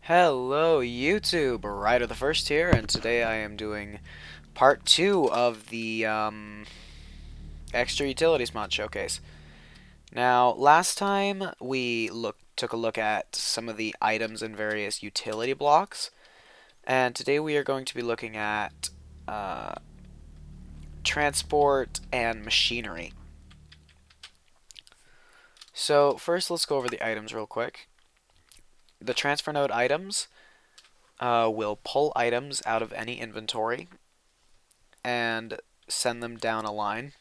Hello YouTube, Ryder the First here, and today I am doing part 2 of the Extra Utilities Mod Showcase. Now, last time we took a look at some of the items in various utility blocks, and today we are going to be looking at uh, transport and machinery. So first let's go over the items real quick. The transfer node items will pull items out of any inventory and send them down a line.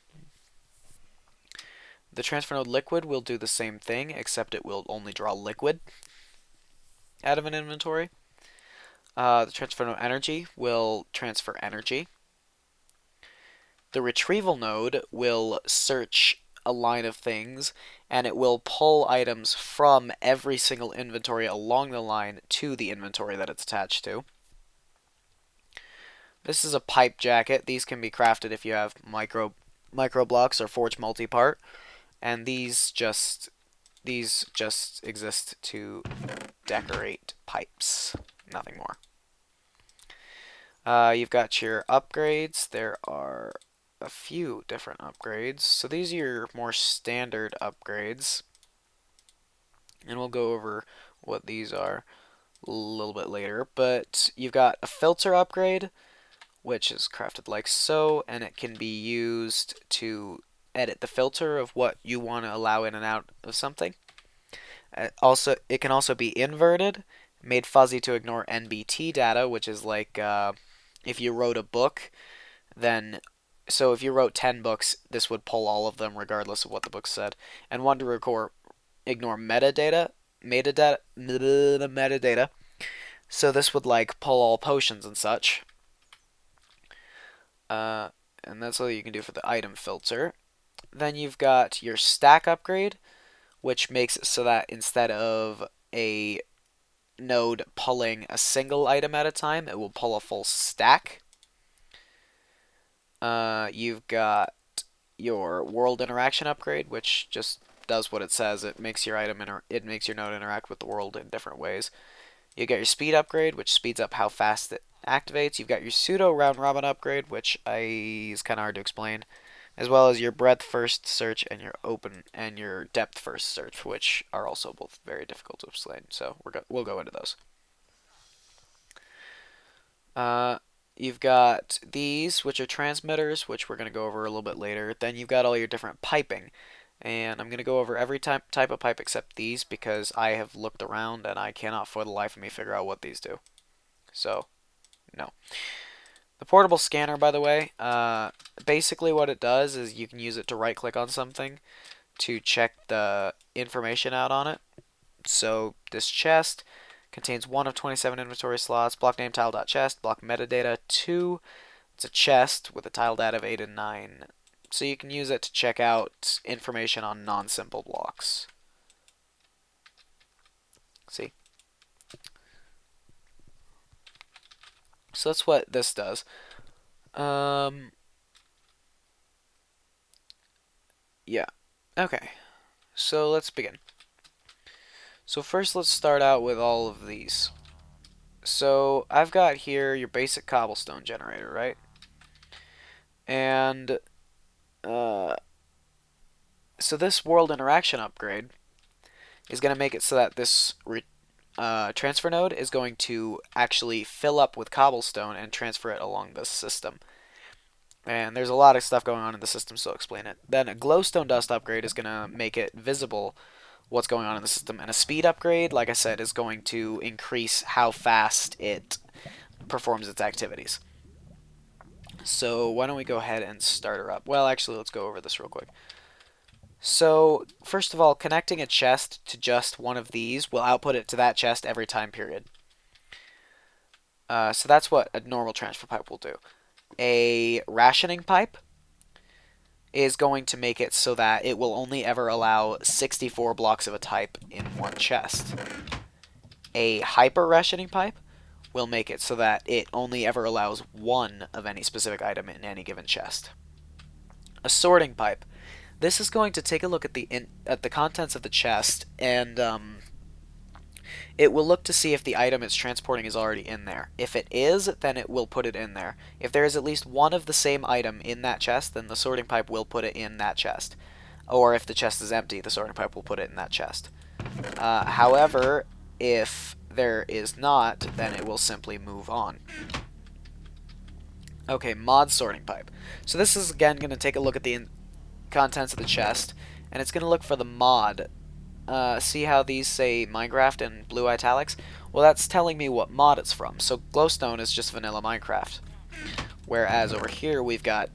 The transfer node liquid will do the same thing, except it will only draw liquid out of an inventory. The transfer node energy will transfer energy. The retrieval node will search a line of things, and it will pull items from every single inventory along the line to the inventory that it's attached to. This is a pipe jacket. These can be crafted if you have micro blocks or forge multi-part, and these just exist to decorate pipes, nothing more. You've got your upgrades. There are a few different upgrades. So these are your more standard upgrades, and we'll go over what these are a little bit later. But you've got a filter upgrade, which is crafted like so, and it can be used to edit the filter of what you want to allow in and out of something. It can also be inverted, made fuzzy to ignore NBT data, which is like if you wrote a book, then so if you wrote 10 books, this would pull all of them regardless of what the book said. And one to ignore metadata. So this would like pull all potions and such. And that's all you can do for the item filter. Then you've got your stack upgrade, which makes it so that instead of a node pulling a single item at a time, it will pull a full stack. You've got your world interaction upgrade, which just does what it says. It makes your node interact with the world in different ways. You get your speed upgrade, which speeds up how fast it activates. You've got your pseudo round robin upgrade, which is kind of hard to explain, as well as your breadth first search and your depth first search, which are also both very difficult to explain. So we'll go into those. You've got these, which are transmitters, which we're going to go over a little bit later. Then you've got all your different piping. And I'm going to go over every type of pipe except these because I have looked around and I cannot for the life of me figure out what these do. So, no. The portable scanner, by the way, basically what it does is you can use it to right-click on something to check the information out on it. So this chest contains 1 of 27 inventory slots, block name tile.chest, block metadata 2. It's a chest with a tile data of 8 and 9. So you can use it to check out information on non-simple blocks. See? So that's what this does. Yeah. Okay. So let's begin. So first let's start out with all of these. So I've got here your basic cobblestone generator, right? And so this world interaction upgrade is going to make it so that this transfer node is going to actually fill up with cobblestone and transfer it along the system. And there's a lot of stuff going on in the system, so I'll explain it. Then a glowstone dust upgrade is going to make it visible what's going on in the system. And a speed upgrade, like I said, is going to increase how fast it performs its activities. So why don't we go ahead and start her up? Well, actually, let's go over this real quick. So, first of all, connecting a chest to just one of these will output it to that chest every time period. So that's what a normal transfer pipe will do. A rationing pipe is going to make it so that it will only ever allow 64 blocks of a type in one chest. A hyper rationing pipe will make it so that it only ever allows one of any specific item in any given chest. A sorting pipe. This is going to take a look at the contents of the chest and it will look to see if the item it's transporting is already in there. If it is, then it will put it in there. If there is at least one of the same item in that chest, then the sorting pipe will put it in that chest. Or if the chest is empty, the sorting pipe will put it in that chest. However, if there is not, then it will simply move on. Okay, mod sorting pipe. So this is again going to take a look at the contents of the chest, and it's going to look for the mod. See how these say Minecraft in blue italics? Well, that's telling me what mod it's from. So glowstone is just vanilla Minecraft. Whereas over here we've got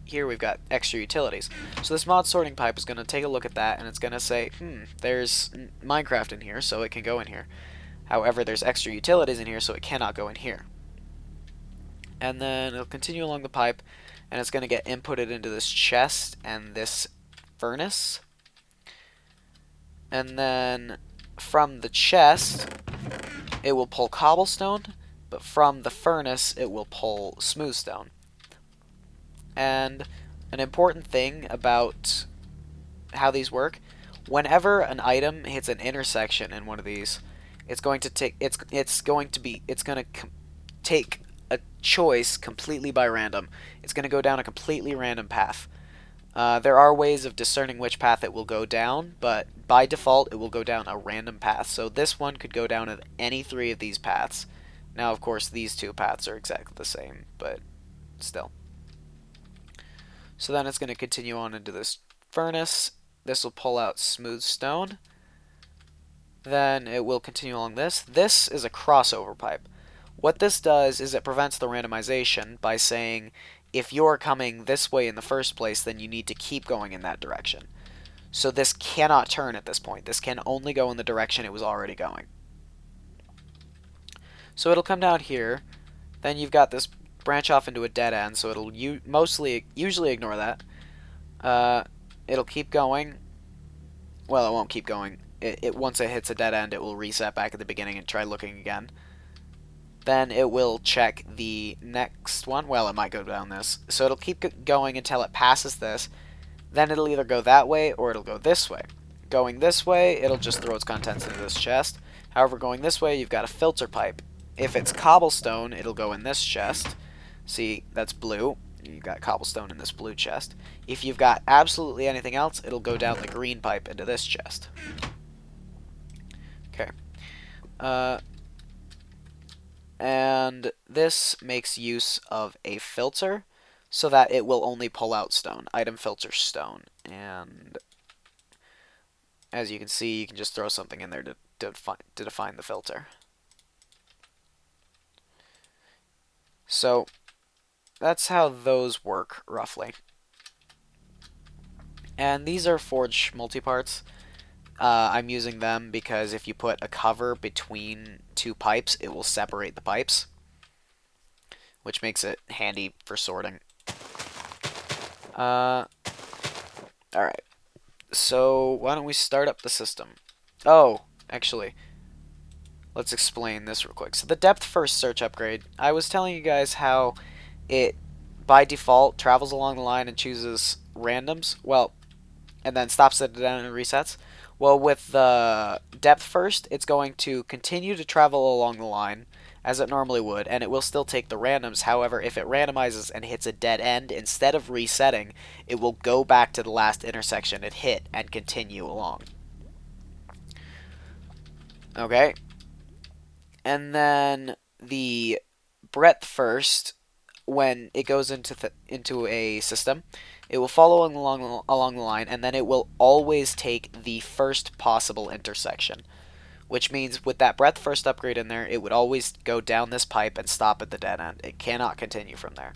here we've got extra utilities. So this mod sorting pipe is going to take a look at that, and it's going to say, there's Minecraft in here, so it can go in here. However, there's extra utilities in here, so it cannot go in here. And then it'll continue along the pipe, and it's going to get inputted into this chest and this furnace. And then from the chest, it will pull cobblestone, but from the furnace, it will pull smooth stone. And an important thing about how these work, whenever an item hits an intersection in one of these, it's going to take take a choice completely by random. It's going to go down a completely random path. There are ways of discerning which path it will go down, but by default it will go down a random path. So this one could go down any three of these paths. Now, of course, these two paths are exactly the same, but still. So then it's going to continue on into this furnace. This will pull out smooth stone. Then it will continue along this. This is a crossover pipe. What this does is it prevents the randomization by saying, if you're coming this way in the first place, then you need to keep going in that direction. So this cannot turn at this point. This can only go in the direction it was already going. So it'll come down here. Then you've got this branch off into a dead end, so it'll usually ignore that. It'll keep going. Well, it won't keep going. Once it hits a dead end, it will reset back at the beginning and try looking again. Then it will check the next one. Well, it might go down this. So it'll keep going until it passes this. Then it'll either go that way or it'll go this way. Going this way, it'll just throw its contents into this chest. However, going this way, you've got a filter pipe. If it's cobblestone, it'll go in this chest. See, that's blue. You've got cobblestone in this blue chest. If you've got absolutely anything else, it'll go down the green pipe into this chest. Okay. And this makes use of a filter so that it will only pull out stone. Item filter stone. And as you can see, you can just throw something in there to define the filter. So that's how those work, roughly. And these are forge multiparts. I'm using them because if you put a cover between two pipes, it will separate the pipes, which makes it handy for sorting. Alright, so why don't we start up the system? Oh, actually, let's explain this real quick. So the depth first search upgrade, I was telling you guys how it, by default, travels along the line and chooses randoms, well, and then stops it down and resets. Well, with the depth first, it's going to continue to travel along the line, as it normally would, and it will still take the randoms. However, if it randomizes and hits a dead end, instead of resetting, it will go back to the last intersection it hit and continue along. Okay? And then the breadth first, when it goes into a system, it will follow along the line, and then it will always take the first possible intersection. Which means with that breadth first upgrade in there, it would always go down this pipe and stop at the dead end. It cannot continue from there.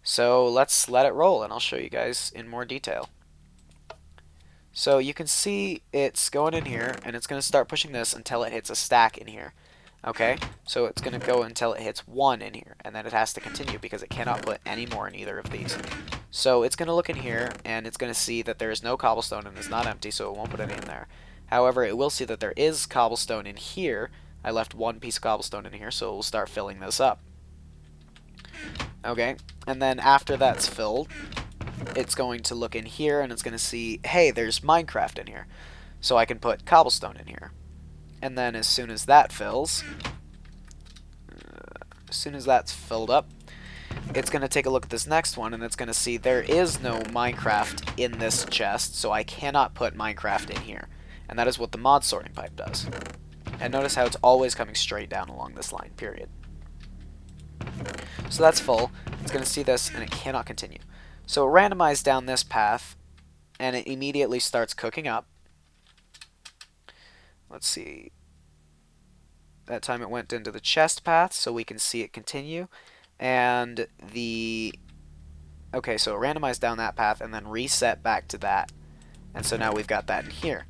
So let's let it roll, and I'll show you guys in more detail. So you can see it's going in here, and it's going to start pushing this until it hits a stack in here. Okay, so it's going to go until it hits 1 in here, and then it has to continue because it cannot put any more in either of these. So it's going to look in here, and it's going to see that there is no cobblestone and it's not empty, so it won't put any in there. However, it will see that there is cobblestone in here. I left one piece of cobblestone in here, so it will start filling this up. Okay, and then after that's filled, it's going to look in here, and it's going to see, hey, there's Minecraft in here. So I can put cobblestone in here. And then as soon as that fills, as soon as that's filled up, it's going to take a look at this next one, and it's going to see there is no Minecraft in this chest, so I cannot put Minecraft in here. And that is what the mod sorting pipe does. And notice how it's always coming straight down along this line, period. So that's full. It's going to see this, and it cannot continue. So it randomized down this path, and it immediately starts cooking up. Let's see. That time it went into the chest path, so we can see it continue. And the... Okay, so it randomized down that path, and then reset back to that. And so now we've got that in here.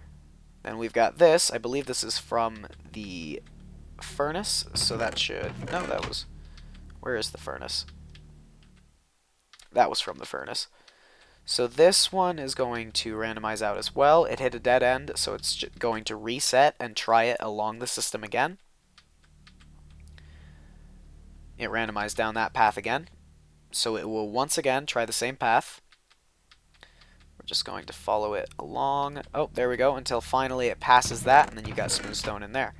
Then we've got this. I believe this is from the furnace, so that should... No, that was... Where is the furnace? That was from the furnace. So this one is going to randomize out as well. It hit a dead end, so it's going to reset and try it along the system again. It randomized down that path again. So it will once again try the same path. We're just going to follow it along. Oh, there we go, until finally it passes that, and then you got smooth stone in there.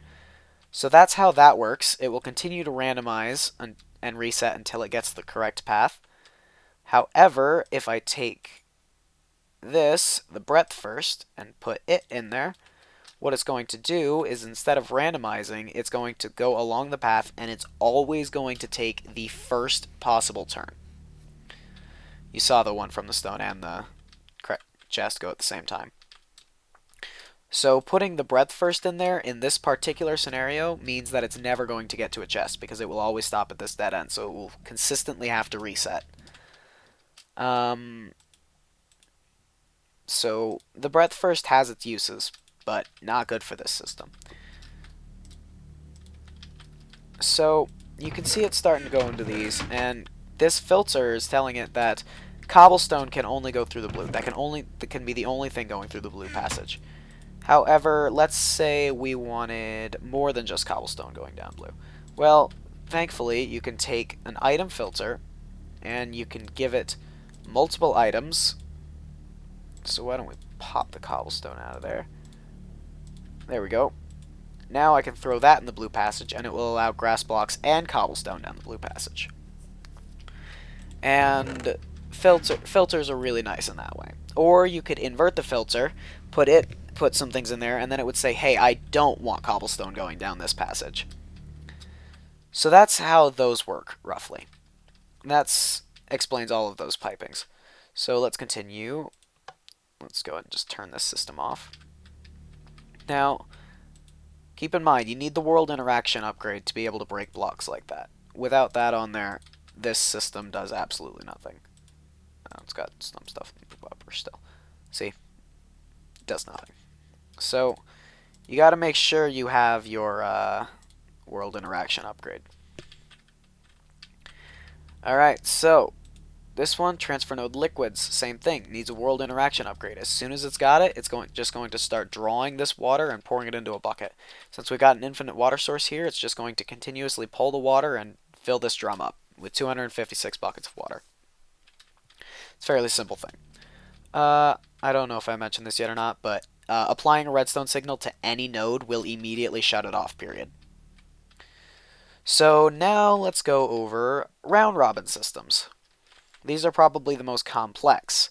So that's how that works. It will continue to randomize and reset until it gets the correct path. However, if I take this, the breadth first, and put it in there, what it's going to do is instead of randomizing, it's going to go along the path, and it's always going to take the first possible turn. You saw the one from the stone and the chest go at the same time. So putting the breadth first in there in this particular scenario means that it's never going to get to a chest because it will always stop at this dead end, so it will consistently have to reset. So the breadth first has its uses, but not good for this system. So you can see it starting to go into these, and this filter is telling it that cobblestone can only go through the blue. That can be the only thing going through the blue passage. However, let's say we wanted more than just cobblestone going down blue. Well, thankfully, you can take an item filter, and you can give it multiple items. So why don't we pop the cobblestone out of there? There we go. Now I can throw that in the blue passage, and it will allow grass blocks and cobblestone down the blue passage. And filters are really nice in that way. Or you could invert the filter, put some things in there, and then it would say, hey, I don't want cobblestone going down this passage. So that's how those work, roughly. That explains all of those pipings. So let's continue. Let's go ahead and just turn this system off. Now, keep in mind, you need the world interaction upgrade to be able to break blocks like that. Without that on there, this system does absolutely nothing. Oh, it's got some stuff in the buffer still. See? It does nothing. So, you got to make sure you have your world interaction upgrade. Alright, so this one, transfer node liquids, same thing. Needs a world interaction upgrade. As soon as it's got it, it's just going to start drawing this water and pouring it into a bucket. Since we've got an infinite water source here, it's just going to continuously pull the water and fill this drum up with 256 buckets of water. It's a fairly simple thing. I don't know if I mentioned this yet or not, but applying a redstone signal to any node will immediately shut it off, period. So now let's go over round robin systems. These are probably the most complex.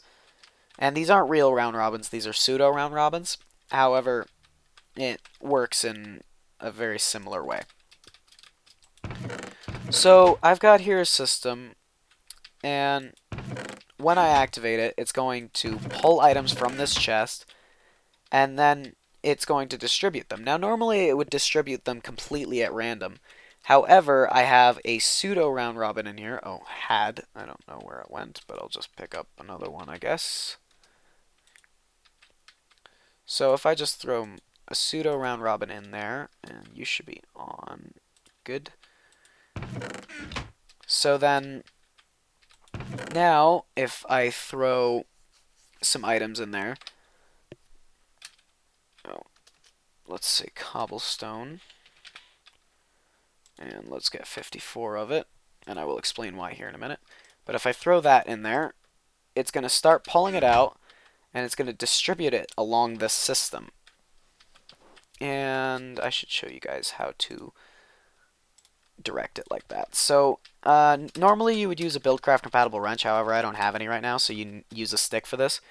And these aren't real round robins, these are pseudo round robins. However, it works in a very similar way. So I've got here a system, and when I activate it, it's going to pull items from this chest, and then it's going to distribute them. Now normally it would distribute them completely at random. However, I have a pseudo round robin in here. Oh, I don't know where it went, but I'll just pick up another one, I guess. So if I just throw a pseudo round robin in there, and you should be on. Good. So then, now if I throw some items in there, let's say cobblestone. And let's get 54 of it, and I will explain why here in a minute. But if I throw that in there, it's going to start pulling it out, and it's going to distribute it along this system. And I should show you guys how to direct it like that. So normally you would use a Buildcraft compatible wrench. However, I don't have any right now, so you use a stick for this.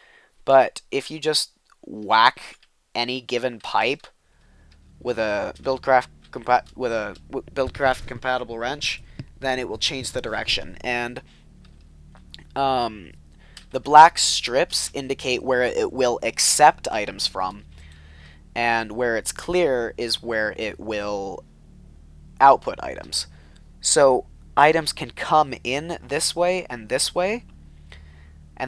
But if you just whack any given pipe with a Buildcraft compatible wrench, then it will change the direction. And um, the black strips indicate where it will accept items from, and where it's clear is where it will output items. So items can come in this way, and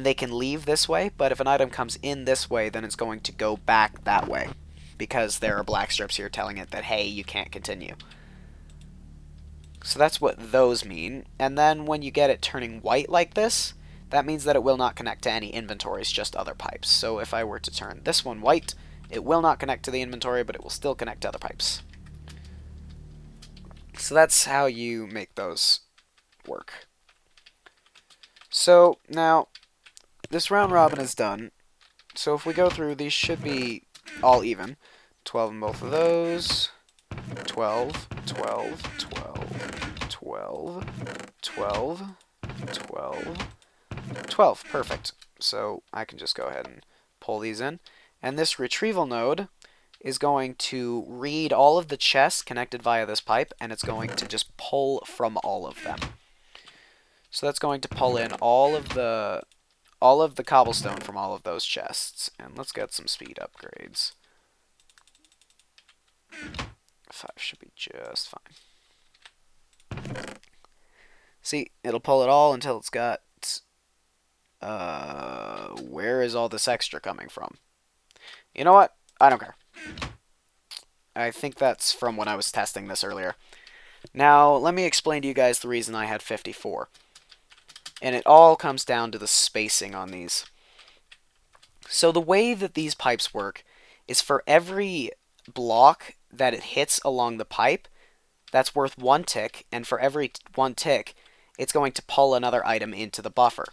they can leave this way, but if an item comes in this way, then it's going to go back that way, because there are black strips here telling it that, hey, you can't continue. So that's what those mean. And then when you get it turning white like this, that means that it will not connect to any inventories, just other pipes. So if I were to turn this one white, it will not connect to the inventory, but it will still connect to other pipes. So that's how you make those work. So now, this round robin is done. So if we go through, these should be all even. 12 in both of those. 12, 12, 12, 12, 12, 12, 12. Perfect. So I can just go ahead and pull these in. And this retrieval node is going to read all of the chests connected via this pipe, and it's going to just pull from all of them. So that's going to pull in all of the cobblestone from all of those chests. And let's get some speed upgrades. 5 should be just fine. See, it'll pull it all until it's got... where is all this extra coming from? You know what? I don't care. I think that's from when I was testing this earlier. Now, let me explain to you guys the reason I had 54. And it all comes down to the spacing on these. So the way that these pipes work is for every block that it hits along the pipe, that's worth 1 tick, and for every 1 tick, it's going to pull another item into the buffer.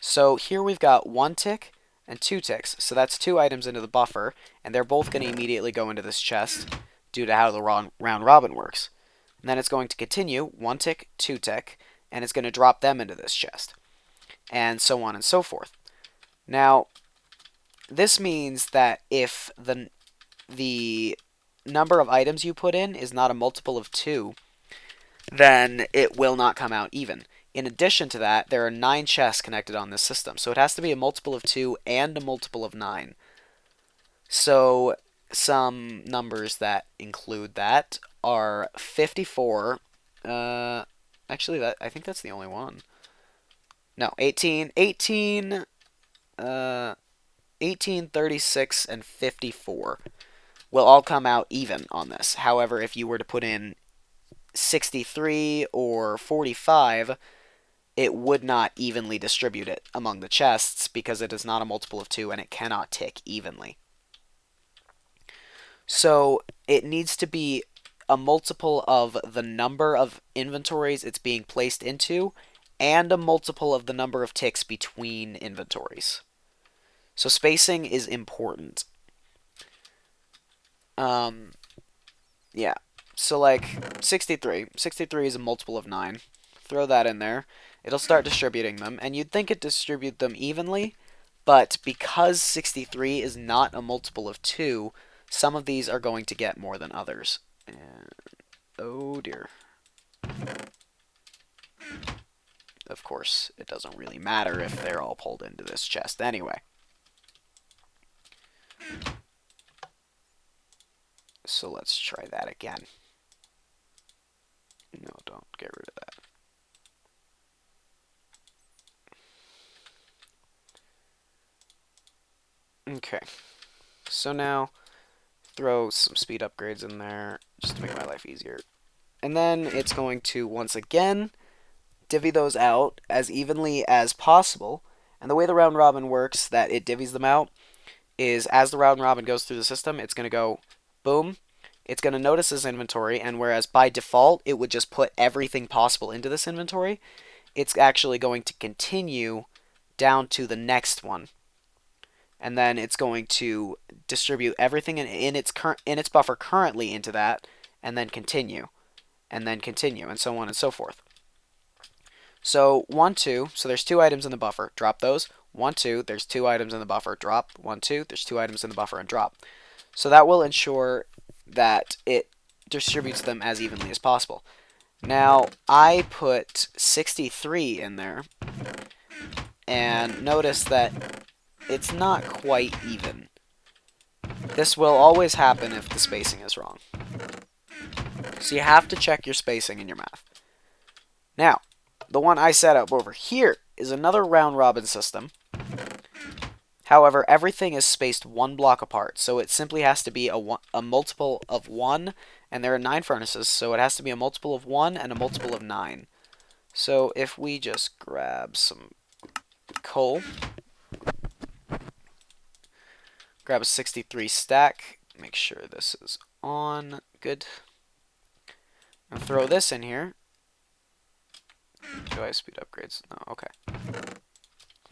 So here we've got 1 tick and 2 ticks, so that's 2 items into the buffer, and they're both going to immediately go into this chest due to how the round robin works. And then it's going to continue, 1 tick, 2 tick, and it's going to drop them into this chest, and so on and so forth. Now, this means that if the number of items you put in is not a multiple of 2, then it will not come out even. In addition to that, there are 9 chests connected on this system, so it has to be a multiple of 2 and a multiple of 9. So some numbers that include that are 54. Actually, I think that's the only one. No, 18, 18, 36, and 54 will all come out even on this. However, if you were to put in 63 or 45, it would not evenly distribute it among the chests because it is not a multiple of 2 and it cannot tick evenly. So it needs to be a multiple of the number of inventories it's being placed into and a multiple of the number of ticks between inventories. So spacing is important. Yeah. So like 63. 63 is a multiple of 9. Throw that in there. It'll start distributing them, and you'd think it distribute them evenly, but because 63 is not a multiple of 2, some of these are going to get more than others. And, oh dear. Of course, it doesn't really matter if they're all pulled into this chest anyway. So let's try that again. No, don't get rid of that. Okay. So now, throw some speed upgrades in there just to make my life easier. And then it's going to, once again, divvy those out as evenly as possible. And the way the round robin works that it divvies them out is as the round robin goes through the system, it's going to go boom. It's going to notice this inventory, and whereas by default it would just put everything possible into this inventory, it's actually going to continue down to the next one. and then it's going to distribute everything in its buffer currently into that, and then continue, and so on and so forth. So 1, 2, so there's 2 items in the buffer, drop those. 1, 2, there's 2 items in the buffer, drop. 1, 2, there's 2 items in the buffer, and drop. So that will ensure that it distributes them as evenly as possible. Now, I put 63 in there, and notice that it's not quite even. This will always happen if the spacing is wrong. So you have to check your spacing in your math. Now, the one I set up over here is another round robin system. However, everything is spaced 1 block apart, so it simply has to be a multiple of 1, and there are 9 furnaces, so it has to be a multiple of 1 and a multiple of 9. So if we just grab some coal, grab a 63 stack, make sure this is on, good, and throw this in here. Do I have speed upgrades? No, okay.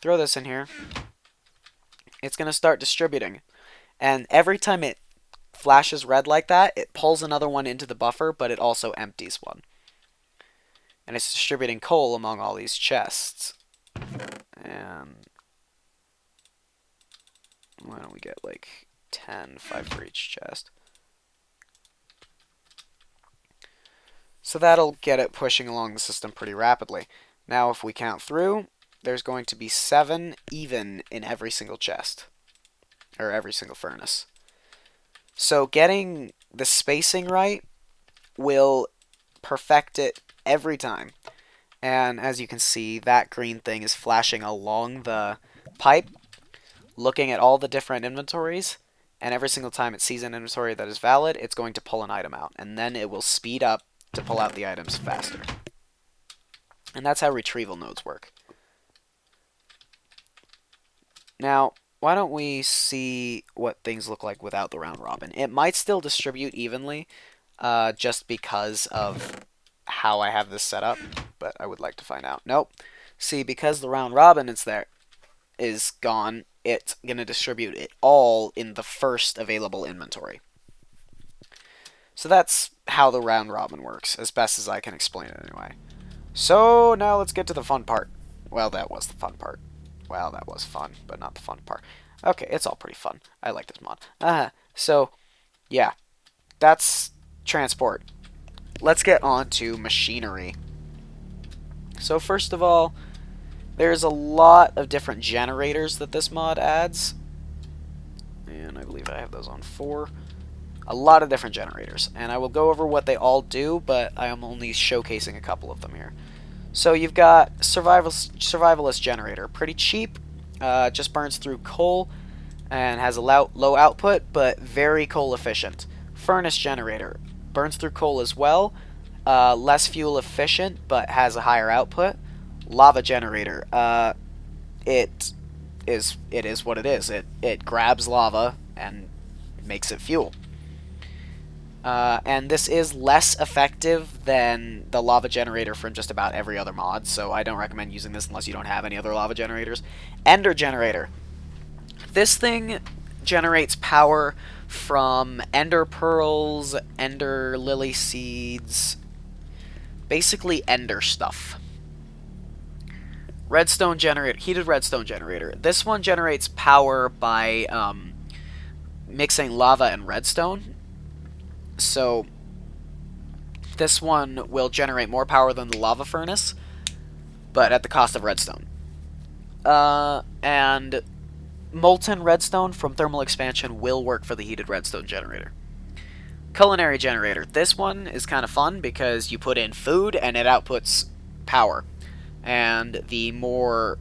Throw this in here. It's going to start distributing. And every time it flashes red like that, it pulls another one into the buffer, but it also empties one. And it's distributing coal among all these chests. And why don't we get like 10, 5 for each chest. So that'll get it pushing along the system pretty rapidly. Now if we count through, there's going to be 7 even in every single chest, or every single furnace. So getting the spacing right will perfect it every time. And as you can see, that green thing is flashing along the pipe, looking at all the different inventories, and every single time it sees an inventory that is valid, it's going to pull an item out, and then it will speed up to pull out the items faster. And that's how retrieval nodes work. Now, why don't we see what things look like without the round robin? It might still distribute evenly, just because of how I have this set up, but I would like to find out. Nope. See, because the round robin is gone, it's going to distribute it all in the first available inventory. So that's how the round robin works, as best as I can explain it anyway. So now let's get to the fun part. Well, that was the fun part. Well, that was fun, but not the fun part. Okay, it's all pretty fun. I like this mod. So, yeah, that's transport. Let's get on to machinery. So first of all, there's a lot of different generators that this mod adds. And I believe I have those on 4. A lot of different generators. And I will go over what they all do, but I am only showcasing a couple of them here. So you've got Survivalist Generator. Pretty cheap. Just burns through coal and has a low output, but very coal efficient. Furnace Generator. Burns through coal as well. Less fuel efficient, but has a higher output. Lava Generator. It is what it is. It grabs lava and makes it fuel. And this is less effective than the lava generator from just about every other mod, so I don't recommend using this unless you don't have any other lava generators. Ender Generator. This thing generates power from ender pearls, ender lily seeds, basically ender stuff. Redstone Generator, Heated Redstone Generator. This one generates power by mixing lava and redstone. So this one will generate more power than the lava furnace, but at the cost of redstone. And molten redstone from thermal expansion will work for the heated redstone generator. Culinary generator. This one is kind of fun because you put in food and it outputs power. And the more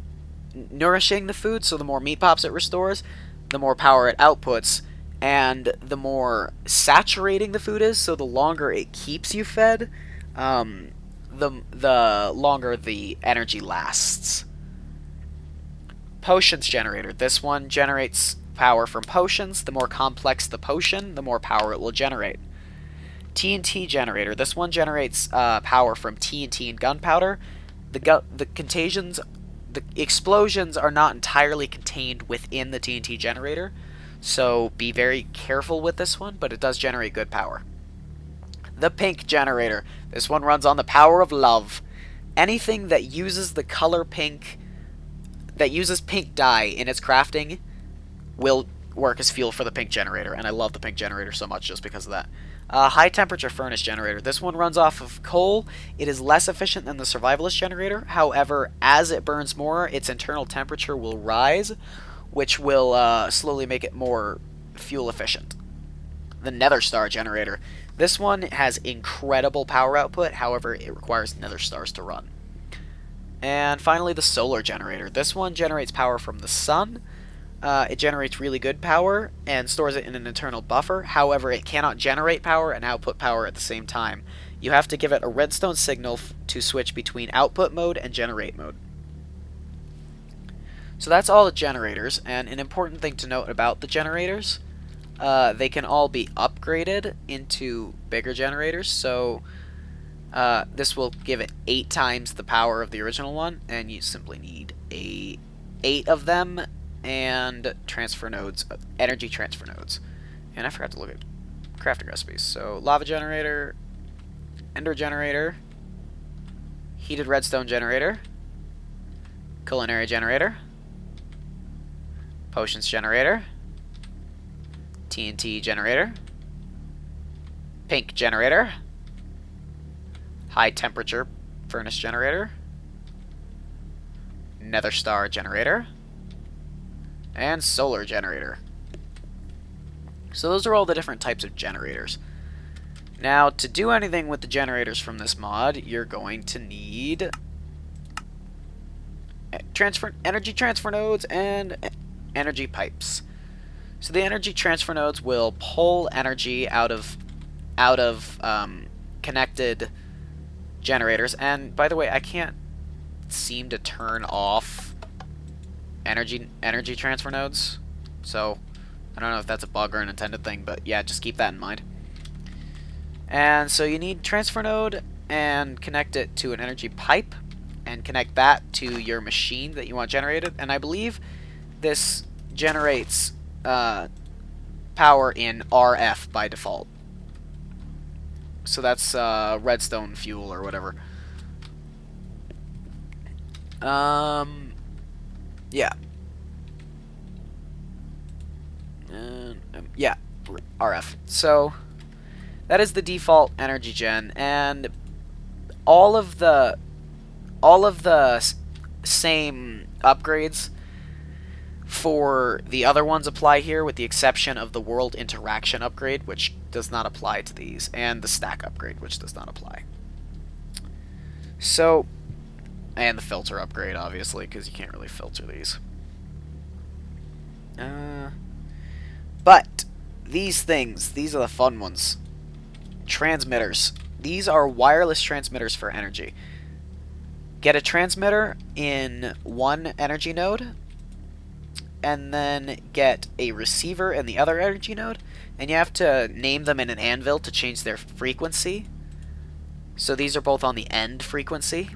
nourishing the food, so the more meat pops it restores, the more power it outputs. And the more saturating the food is, so the longer it keeps you fed, the longer the energy lasts. Potions generator. This one generates power from potions. The more complex the potion, the more power it will generate. TNT generator. This one generates power from TNT and gunpowder. The contagions the explosions are not entirely contained within the TNT generator, so be very careful with this one, but it does generate good power. The pink generator. This one runs on the power of love. Anything that uses the color pink, that uses pink dye in its crafting, will work as fuel for the pink generator, and I love the pink generator so much just because of that. High temperature furnace generator. This one runs off of coal. It is less efficient than the survivalist generator. However, as it burns more, its internal temperature will rise, which will slowly make it more fuel efficient. The nether star generator. This one has incredible power output. However, it requires nether stars to run. And finally, the solar generator. This one generates power from the sun. It generates really good power and stores it in an internal buffer. However, it cannot generate power and output power at the same time. You have to give it a redstone signal to switch between output mode and generate mode. So that's all the generators, and an important thing to note about the generators, they can all be upgraded into bigger generators, so this will give it 8 times the power of the original one, and you simply need 8 of them, and transfer nodes, energy transfer nodes. And I forgot to look at crafting recipes. So lava generator, ender generator, heated redstone generator, culinary generator, potions generator, TNT generator, pink generator, high temperature furnace generator, nether star generator, and solar generator. So those are all the different types of generators. Now, to do anything with the generators from this mod, you're going to need energy transfer nodes and energy pipes. So the energy transfer nodes will pull energy out of connected generators. And by the way, I can't seem to turn off energy transfer nodes, so I don't know if that's a bug or an intended thing, but yeah, just keep that in mind. And so you need transfer node and connect it to an energy pipe and connect that to your machine that you want generated, and I believe this generates power in RF by default. So that's redstone fuel or whatever. Yeah. Yeah, RF. So that is the default energy gen, and all of the same upgrades for the other ones apply here, with the exception of the world interaction upgrade, which does not apply to these, and the stack upgrade, which does not apply. So, and the filter upgrade, obviously, because you can't really filter these. But these things, these are the fun ones. Transmitters. These are wireless transmitters for energy. Get a transmitter in one energy node, and then get a receiver in the other energy node, and you have to name them in an anvil to change their frequency. So these are both on the end frequency,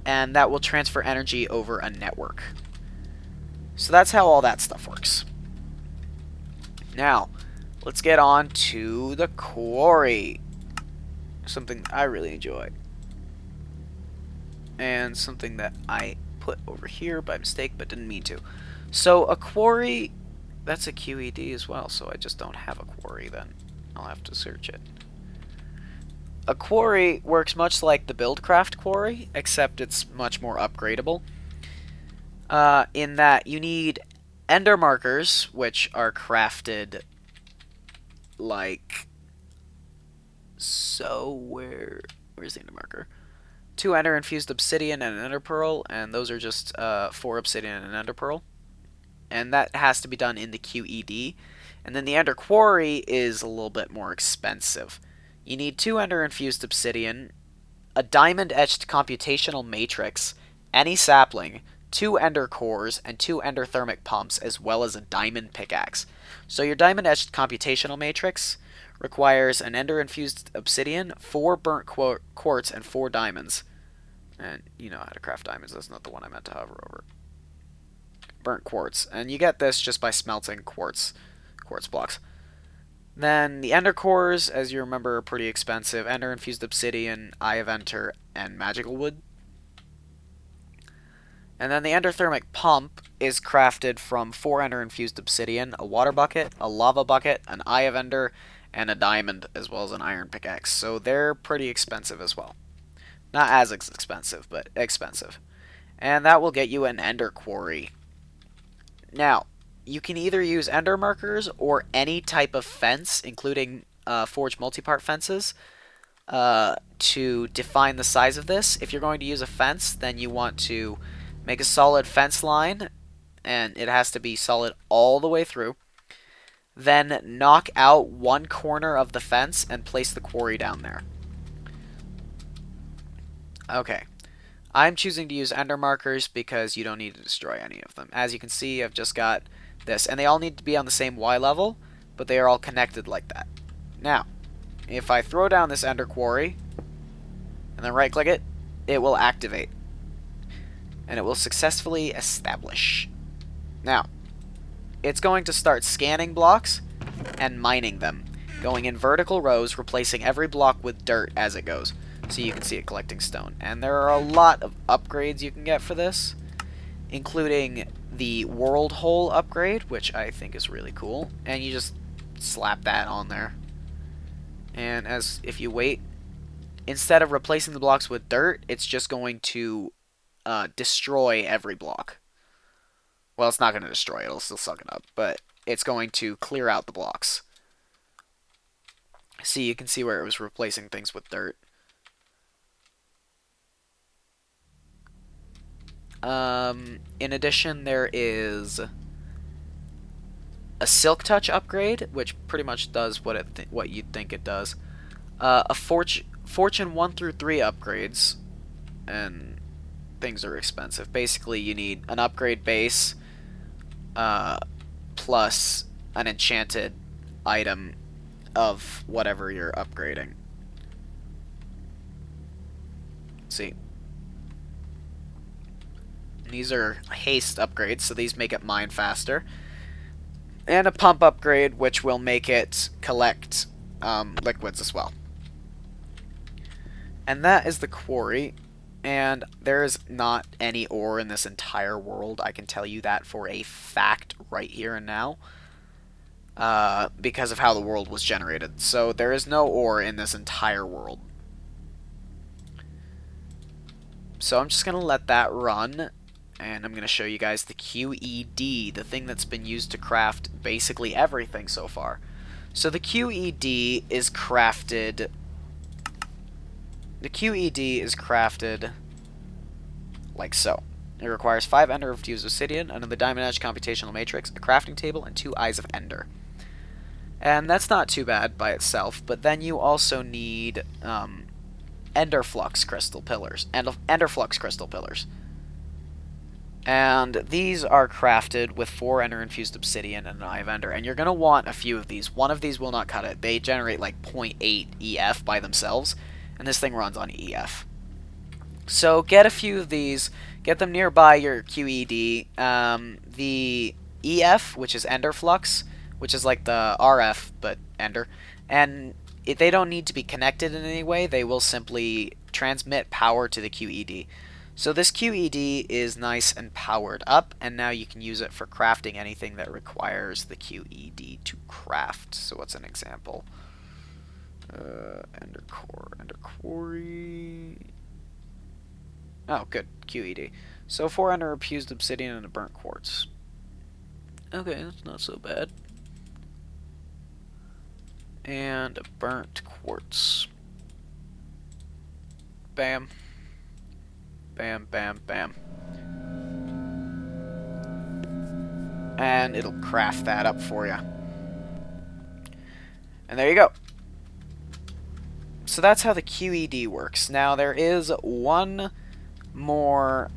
and that will transfer energy over a network. So that's how all that stuff works. Now, let's get on to the quarry. Something I really enjoy. And something that I put over here by mistake, but didn't mean to. So a quarry, that's a QED as well, so I just don't have a quarry then. I'll have to search it. A quarry works much like the Buildcraft quarry, except it's much more upgradable. In that you need ender markers, which are crafted like so. Where's the ender marker? 2 ender infused obsidian and an ender pearl, and those are just 4 obsidian and an ender pearl, and that has to be done in the QED. And then the ender quarry is a little bit more expensive. You need 2 ender infused obsidian, a diamond etched computational matrix, any sapling, 2 ender cores, and 2 endothermic pumps, as well as a diamond pickaxe. So your diamond etched computational matrix requires an ender infused obsidian, 4 burnt quartz, and 4 diamonds. And you know how to craft diamonds. That's not the one I meant to hover over. Burnt quartz. And you get this just by smelting quartz blocks. Then the ender cores, as you remember, are pretty expensive. Ender infused obsidian, eye of enter, and magical wood. And then the endothermic pump is crafted from 4 ender infused obsidian, a water bucket, a lava bucket, an eye of ender, and a diamond, as well as an iron pickaxe. So they're pretty expensive as well. Not as expensive, but expensive. And that will get you an ender quarry. Now, you can either use ender markers or any type of fence, including forged multi-part fences, to define the size of this. If you're going to use a fence, then you want to make a solid fence line, and it has to be solid all the way through. Then knock out one corner of the fence and place the quarry down there. Okay. I'm choosing to use ender markers because you don't need to destroy any of them. As you can see, I've just got this. And they all need to be on the same Y level, but they are all connected like that. Now, if I throw down this ender quarry, and then right-click it, it will activate. And it will successfully establish. Now, it's going to start scanning blocks and mining them, going in vertical rows, replacing every block with dirt as it goes. So you can see it collecting stone. And there are a lot of upgrades you can get for this, including the world hole upgrade, which I think is really cool. And you just slap that on there. And if you wait, instead of replacing the blocks with dirt, it's just going to destroy every block. Well, it's not going to destroy it, it'll still suck it up, but it's going to clear out the blocks. See, you can see where it was replacing things with dirt. In addition, there is a Silk Touch upgrade, which pretty much does what you'd think it does. A Fortune 1 through 3 upgrades, and things are expensive. Basically, you need an upgrade base, plus an enchanted item of whatever you're upgrading. See. These are haste upgrades, so these make it mine faster. And a pump upgrade, which will make it collect liquids as well. And that is the quarry. And there is not any ore in this entire world. I can tell you that for a fact right here and now. Because of how the world was generated. So there is no ore in this entire world. So I'm just going to let that run. And I'm going to show you guys the QED, the thing that's been used to craft basically everything so far. So the QED is crafted... The QED is crafted like so. It requires 5 ender infused obsidian, another diamond edge computational matrix, a crafting table, and 2 eyes of ender. And that's not too bad by itself, but then you also need ender flux crystal pillars, ender flux crystal pillars. And these are crafted with 4 ender infused obsidian and an eye of ender, and you're going to want a few of these. One of these will not cut it. They generate like 0.8 EF by themselves, and this thing runs on EF. So get a few of these, get them nearby your QED. The EF, which is ender flux, which is like the RF, but ender, and they don't need to be connected in any way. They will simply transmit power to the QED. So this QED is nice and powered up, and now you can use it for crafting anything that requires the QED to craft. So what's an example? Ender core, ender quarry. Oh, good, QED. So 4 ender infused obsidian and a burnt quartz. Okay, that's not so bad. And a burnt quartz. Bam. Bam, bam, bam. And it'll craft that up for you. And there you go. So that's how the QED works. Now there is one more,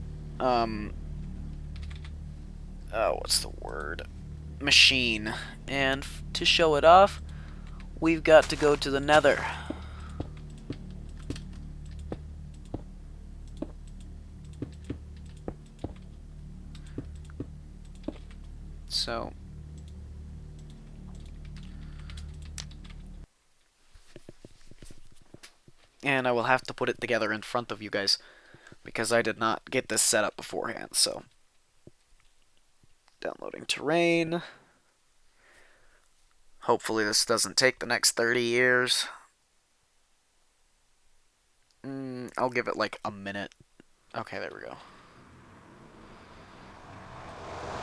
what's the word? Machine. And to show it off, we've got to go to the Nether. So and I will have to put it together in front of you guys because I did not get this set up beforehand. So downloading terrain. Hopefully this doesn't take the next 30 years. I'll give it like a minute. Okay, there we go.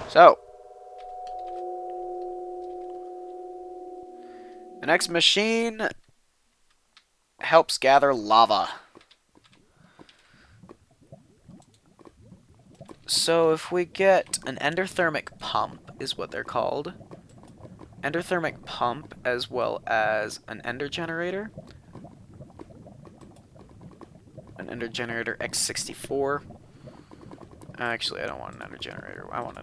So, the next machine helps gather lava. So if we get an endothermic pump, is what they're called. Endothermic pump, as well as an ender generator. An ender generator X64. Actually, I don't want an ender generator. I want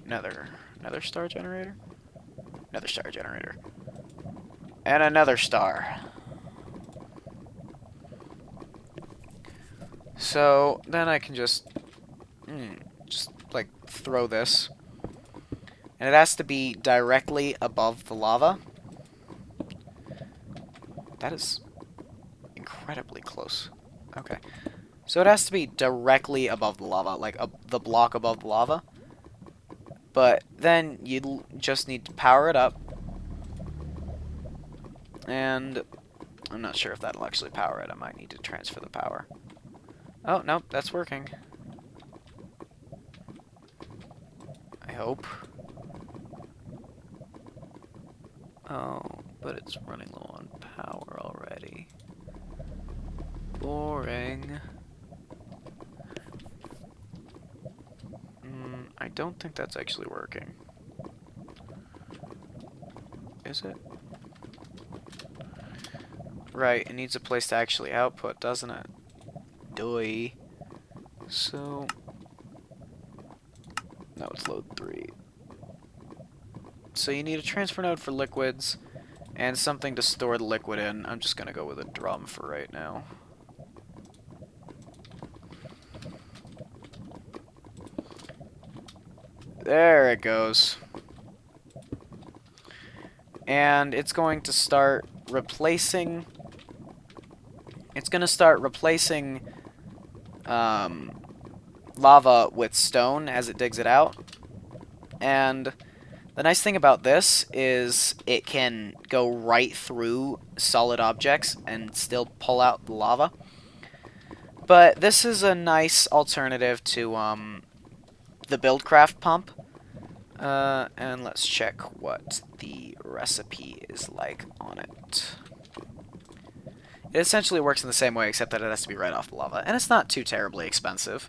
another star generator? Another star generator. And another star. So, then I can just like, throw this. And it has to be directly above the lava. That is incredibly close. Okay. So it has to be directly above the lava, like the block above the lava. But then you just need to power it up. And I'm not sure if that'll actually power it. I might need to transfer the power. Oh, nope, that's working. I hope. Oh, but it's running low on power already. Boring. I don't think that's actually working. Is it? Right, it needs a place to actually output, doesn't it? Doy. So... no, it's load 3. So you need a transfer node for liquids, and something to store the liquid in. I'm just gonna go with a drum for right now. There it goes. And it's going to start replacing... it's going to start replacing lava with stone as it digs it out. And the nice thing about this is it can go right through solid objects and still pull out the lava. But this is a nice alternative to the Buildcraft pump. And let's check what the recipe is like on it. It essentially works in the same way, except that it has to be right off the lava. And it's not too terribly expensive.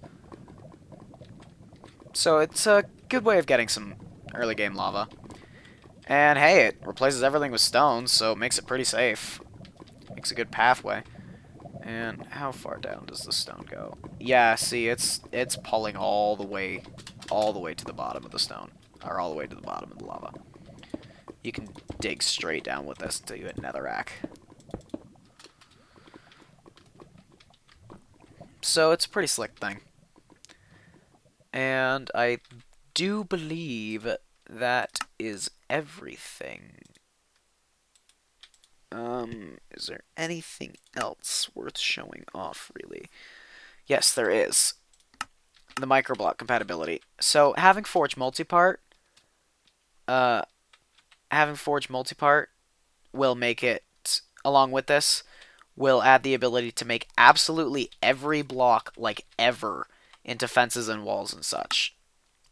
So it's a good way of getting some early game lava. And hey, it replaces everything with stones, so it makes it pretty safe. Makes a good pathway. And how far down does the stone go? Yeah, see, it's pulling all the way to the bottom of the stone. Or all the way to the bottom of the lava. You can dig straight down with this until you hit netherrack. So it's a pretty slick thing. And I do believe that is everything. Is there anything else worth showing off, really? Yes, there is. The microblock compatibility. So having Forge multipart, will make it, along with this, will add the ability to make absolutely every block, like ever, into fences and walls and such.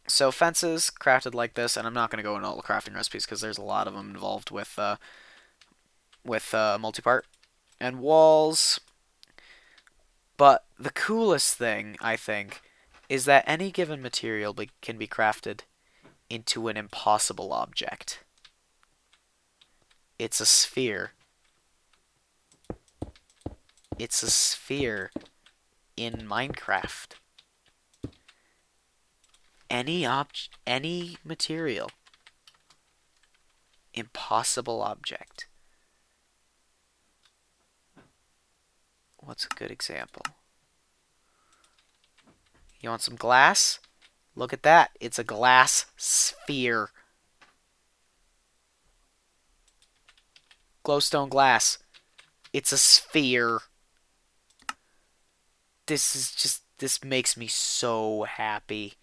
So fences crafted like this, and I'm not going to go into all the crafting recipes because there's a lot of them involved with multipart. And walls. But the coolest thing, I think, is that any given material can be crafted into an impossible object. It's a sphere. It's a sphere in Minecraft. Any material. Impossible object. What's a good example? You want some glass? Look at that. It's a glass sphere. Glowstone glass. It's a sphere. This makes me so happy.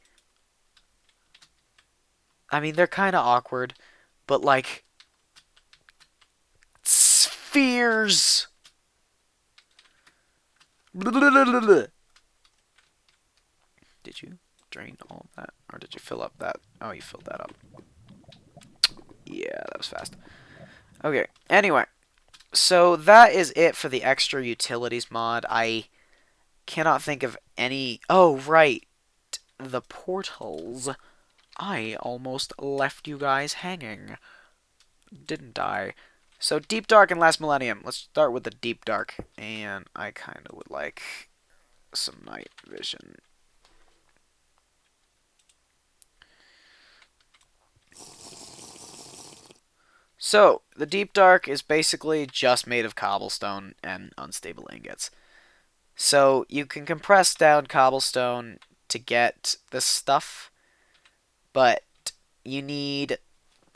I mean, they're kind of awkward, but like, spheres. Did you drain all of that? Or did you fill up that? Oh, you filled that up. Yeah, that was fast. Okay, anyway. So that is it for the extra utilities mod. I cannot think of any... Oh, right. The portals. I almost left you guys hanging. Didn't I? So, Deep Dark and Last Millennium. Let's start with the Deep Dark. And I kind of would like some night vision. So, the Deep Dark is basically just made of cobblestone and unstable ingots. So, you can compress down cobblestone to get this stuff, but you need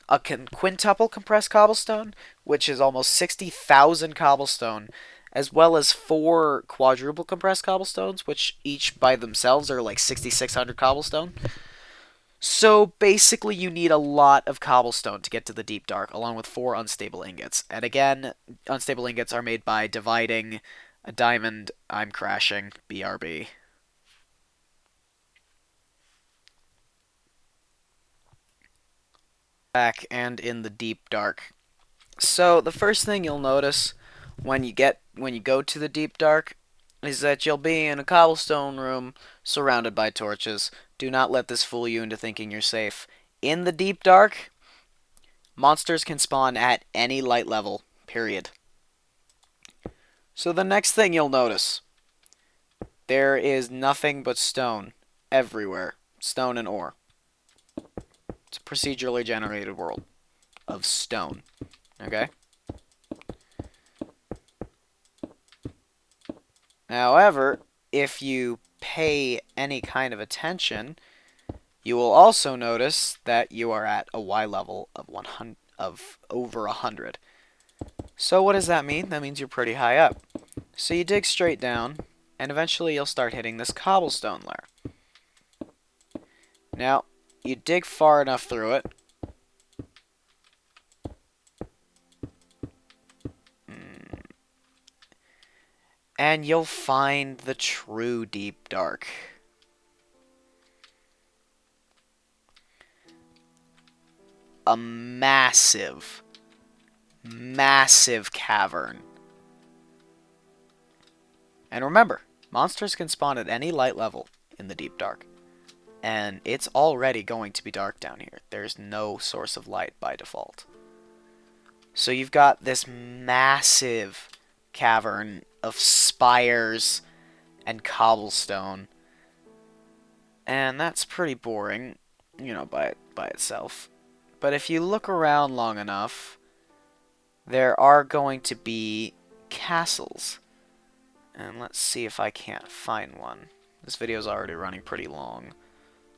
a quintuple compressed cobblestone, which is almost 60,000 cobblestone, as well as 4 quadruple compressed cobblestones, which each by themselves are like 6,600 cobblestone. So basically, you need a lot of cobblestone to get to the Deep Dark, along with 4 unstable ingots. And again, unstable ingots are made by dividing a diamond. I'm crashing. BRB. Back and in the Deep Dark. So the first thing you'll notice when you go to the Deep Dark is that you'll be in a cobblestone room surrounded by torches. Do not let this fool you into thinking you're safe. In the Deep Dark, monsters can spawn at any light level, period. So the next thing you'll notice, there is nothing but stone everywhere. Stone and ore. It's a procedurally generated world of stone. Okay? However, if you pay any kind of attention, you will also notice that you are at a Y level of 100 of over 100. So what does that mean? That means you're pretty high up. So you dig straight down, and eventually you'll start hitting this cobblestone layer. Now, you dig far enough through it, and you'll find the true Deep Dark. A massive, massive cavern. And remember, monsters can spawn at any light level in the Deep Dark. And it's already going to be dark down here. There's no source of light by default. So you've got this massive cavern of spires and cobblestone. And that's pretty boring, you know, by itself. But if you look around long enough, there are going to be castles. And let's see if I can't find one. This video's already running pretty long,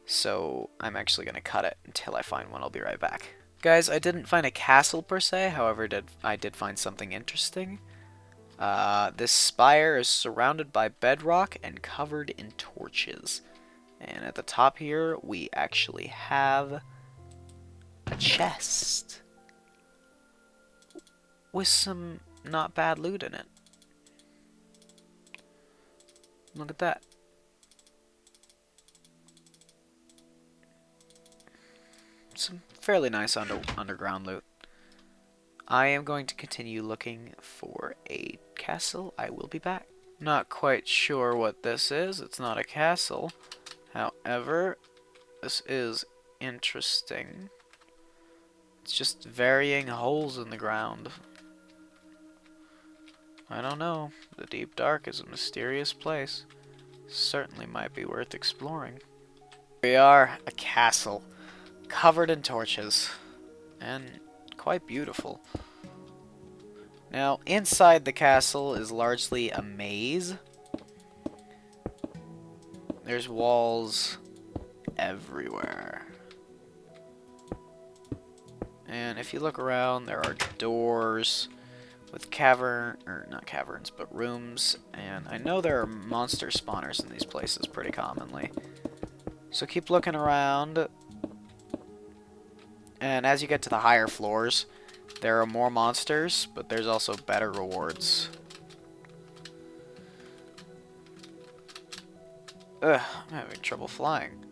so I'm actually going to cut it until I find one. I'll be right back. Guys, I didn't find a castle per se, however, I did find something interesting. This spire is surrounded by bedrock and covered in torches. And at the top here, we actually have a chest with some not bad loot in it. Look at that. Some fairly nice underground loot. I am going to continue looking for a castle. I will be back. Not quite sure what this is. It's not a castle. However, this is interesting. It's just varying holes in the ground. I don't know. The Deep Dark is a mysterious place. Certainly might be worth exploring. Here we are, a castle covered in torches and quite beautiful. Now, inside the castle is largely a maze. There's walls everywhere. And if you look around, there are doors with or not caverns, but rooms. And I know there are monster spawners in these places pretty commonly. So keep looking around. And as you get to the higher floors, there are more monsters, but there's also better rewards. Ugh, I'm having trouble flying.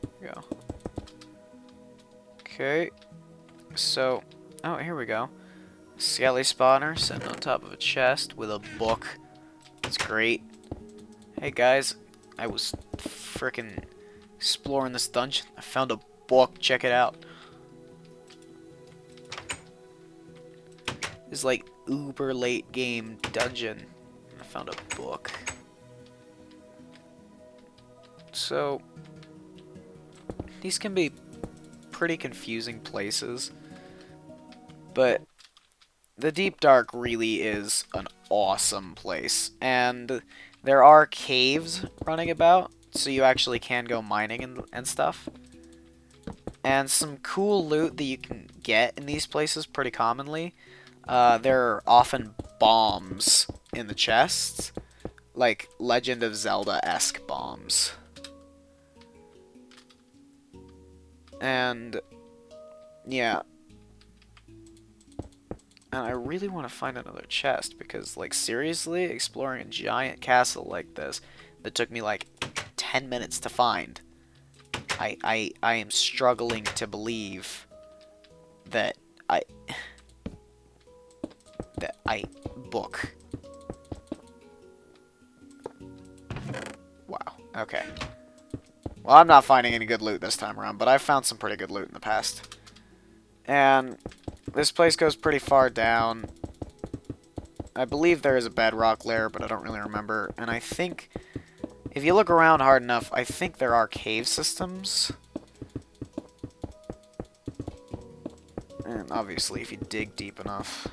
There we go. Okay, so, oh, here we go. Skelly spawner sitting on top of a chest with a book. That's great. Hey guys, I was frickin' exploring this dungeon. I found a book. Check it out. It's like uber late game dungeon. I found a book. So, these can be pretty confusing places, but the Deep Dark really is an awesome place, and there are caves running about, so you actually can go mining and stuff. And some cool loot that you can get in these places pretty commonly. There are often bombs in the chests, like Legend of Zelda-esque bombs. And, yeah. And I really want to find another chest, because, like, seriously, exploring a giant castle like this that took me, like, 10 minutes to find. I am struggling to believe that book. Wow, okay. Well, I'm not finding any good loot this time around, but I've found some pretty good loot in the past. And this place goes pretty far down. I believe there is a bedrock layer, but I don't really remember. And I think, if you look around hard enough, I think there are cave systems. And obviously, if you dig deep enough.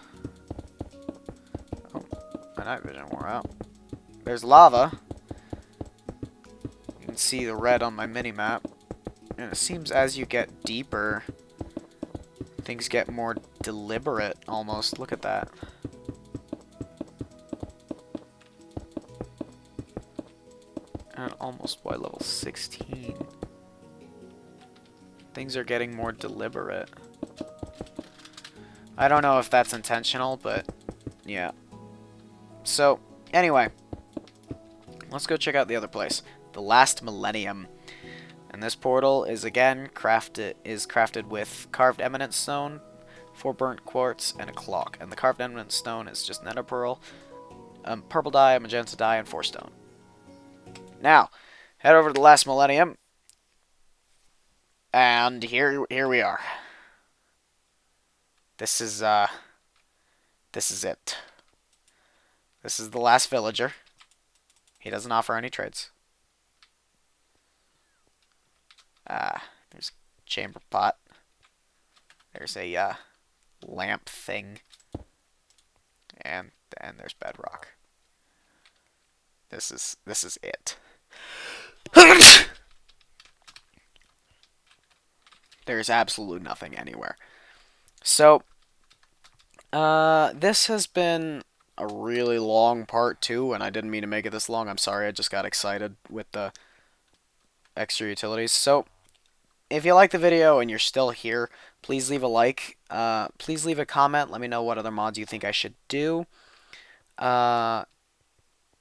Oh, my night vision wore out. There's lava. You can see the red on my mini-map. And it seems as you get deeper, things get more deliberate, almost. Look at that. And almost by level 16. Things are getting more deliberate. I don't know if that's intentional, but yeah. So, anyway. Let's go check out the other place. The Last Millennium. And this portal is again crafted with carved eminence stone, 4 burnt quartz, and a clock. And the carved eminence stone is just nether pearl, purple dye, a magenta dye, and 4 stone. Now, head over to the Last Millennium, and here we are. This is it. This is the last villager. He doesn't offer any trades. There's a chamber pot. There's a lamp thing, and there's bedrock. This is it. There's absolutely nothing anywhere. So, this has been a really long part 2, and I didn't mean to make it this long. I'm sorry, I just got excited with the extra utilities. So, if you like the video and you're still here, please leave a like. Please leave a comment. Let me know what other mods you think I should do.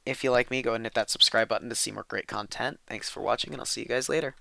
If you like me, go ahead and hit that subscribe button to see more great content. Thanks for watching, and I'll see you guys later.